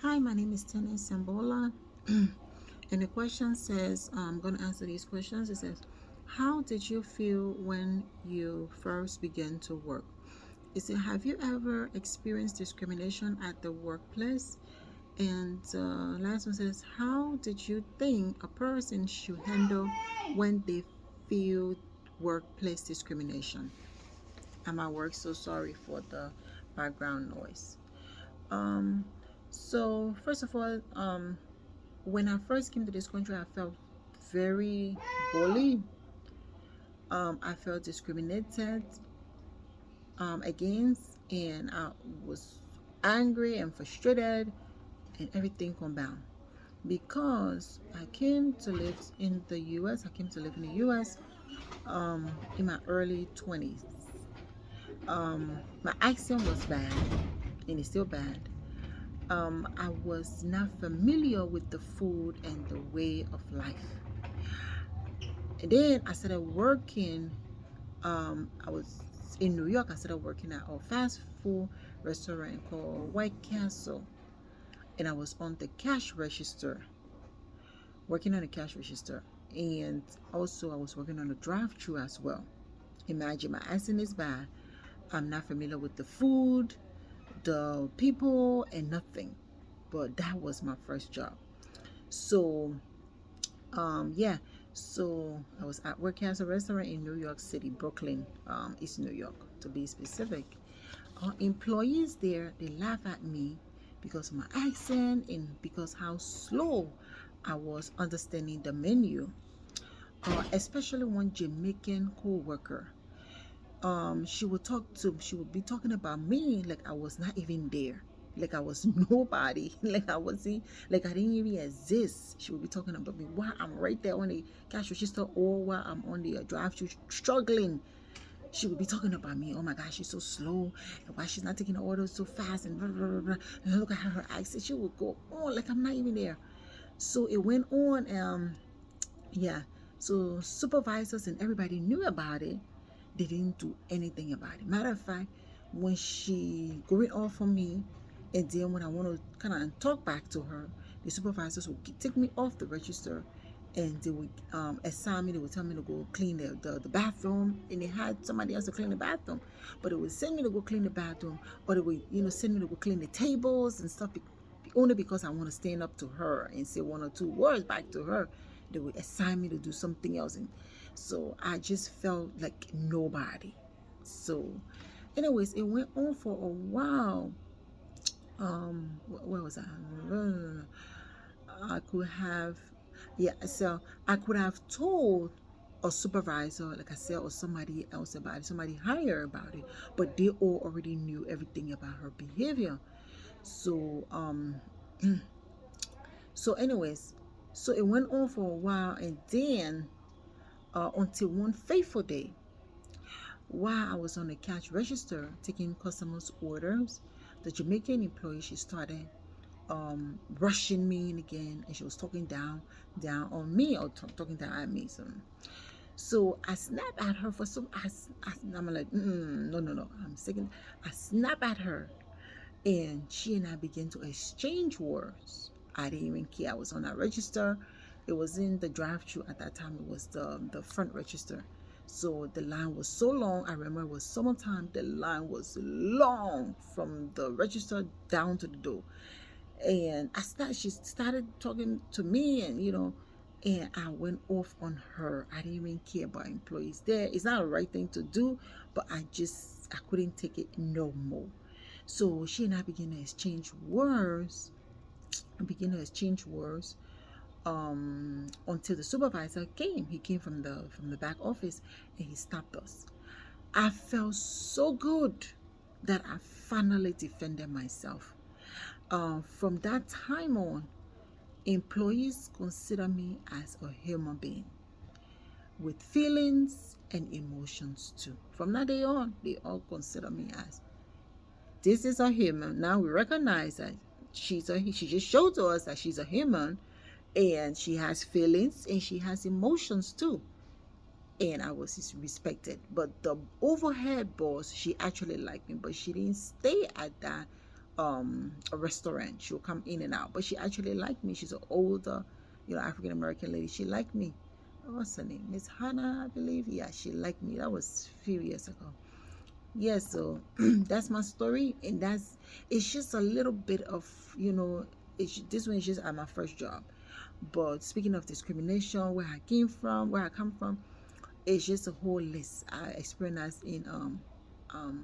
Hi, my name is Tenneh Sambolah. And the question says, I'm going to answer these questions. It says, how did you feel when you first began to work? It says, have you ever experienced discrimination at the workplace? And last one says, how did you think a person should handle when they feel workplace discrimination? I'm at work, so sorry for the background noise. Um, so first of all, when I first came to this country, I felt very bullied. I felt discriminated against, and I was angry and frustrated, and everything combined. Because I came to live in the U.S. I came to live in the U.S. In my early 20s. My accent was bad, and it's still bad. I was not familiar with the food and the way of life. And then I started working. I was in New York. I started working at a fast food restaurant called White Castle, and I was on the cash register, working on the cash register, and also I was working on the drive-through as well. Imagine, my accent is bad. I'm not familiar with the food, the people, and nothing. But that was my first job. So yeah, so I was at work as a restaurant in New York City, Brooklyn, East New York to be specific. Employees there, they laugh at me because of my accent and because how slow I was understanding the menu. Especially one Jamaican co-worker. She would be talking about me like I was not even there, like I was nobody, like I wasn't, like I didn't even exist. She would be talking about me while I'm right there on the cash register, or while I'm on the drive-through struggling. She would be talking about me. Oh my gosh, she's so slow, and why she's not taking the orders so fast, and blah blah blah blah. And look at her accent. She would go on like I'm not even there. So it went on. Yeah. So supervisors and everybody knew about it. They didn't do anything about it. Matter of fact, when she going off on me, and then when I want to kind of talk back to her, the supervisors would take me off the register, and they would assign me. They would tell me to go clean the bathroom, and they had somebody else to clean the bathroom, but they would send me to go clean the bathroom, or they would send me to go clean the tables and stuff. Only because I want to stand up to her and say one or two words back to her, they would assign me to do something else. And so I just felt like nobody. So anyways, it went on for a while. Where was I could have, yeah, so I could have told a supervisor, like I said, or somebody else about it, somebody higher about it, but they all already knew everything about her behavior. So so anyways, so it went on for a while, and then until one fateful day, while I was on the cash register taking customers' orders, the Jamaican employee, she started rushing me in again, and she was talking down on me, or talking down at me. So I snap at her for some. I'm like, no, no, no. I'm second. I snap at her, and she and I began to exchange words. I didn't even care. I was on that register. It was in the drive-through at that time. It was the front register. So the line was so long. I remember it was summertime. The line was long from the register down to the door. And she started talking to me, and and I went off on her. I didn't even care about employees there. It's not the right thing to do, but I couldn't take it no more. So she and I began to exchange words. I began to exchange words until the supervisor came. He came from the back office, and he stopped us. I felt so good that I finally defended myself. From that time on, employees consider me as a human being with feelings and emotions too. From that day on, they all consider me as, this is a human. Now we recognize that she just showed to us that she's a human, and she has feelings and she has emotions too. And I was respected. But the overhead boss, she actually liked me, but she didn't stay at that a restaurant. She'll come in and out, but she actually liked me. She's an older, African American lady. She liked me. What's her name? Miss Hannah, I believe. Yeah, she liked me. That was a few years ago. Yeah, so that's my story, and it's just a little bit of, this one is just at my first job. But speaking of discrimination, where I came from, where I come from, it's just a whole list. I experienced in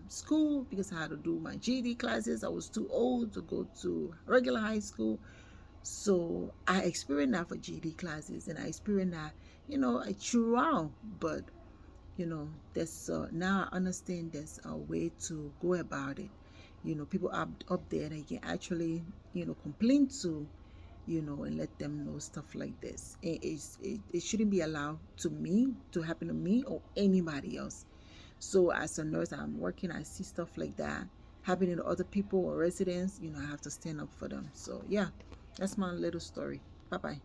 school because I had to do my GED classes. I was too old to go to regular high school. So I experienced that for GED classes, and I experienced that, throughout. But there's now I understand there's a way to go about it. People up there that you can actually, complain to, and let them know stuff like this. It shouldn't be allowed to happen to me or anybody else. So as a nurse, I'm working, I see stuff like that happening to other people or residents, I have to stand up for them. So yeah, that's my little story. Bye bye.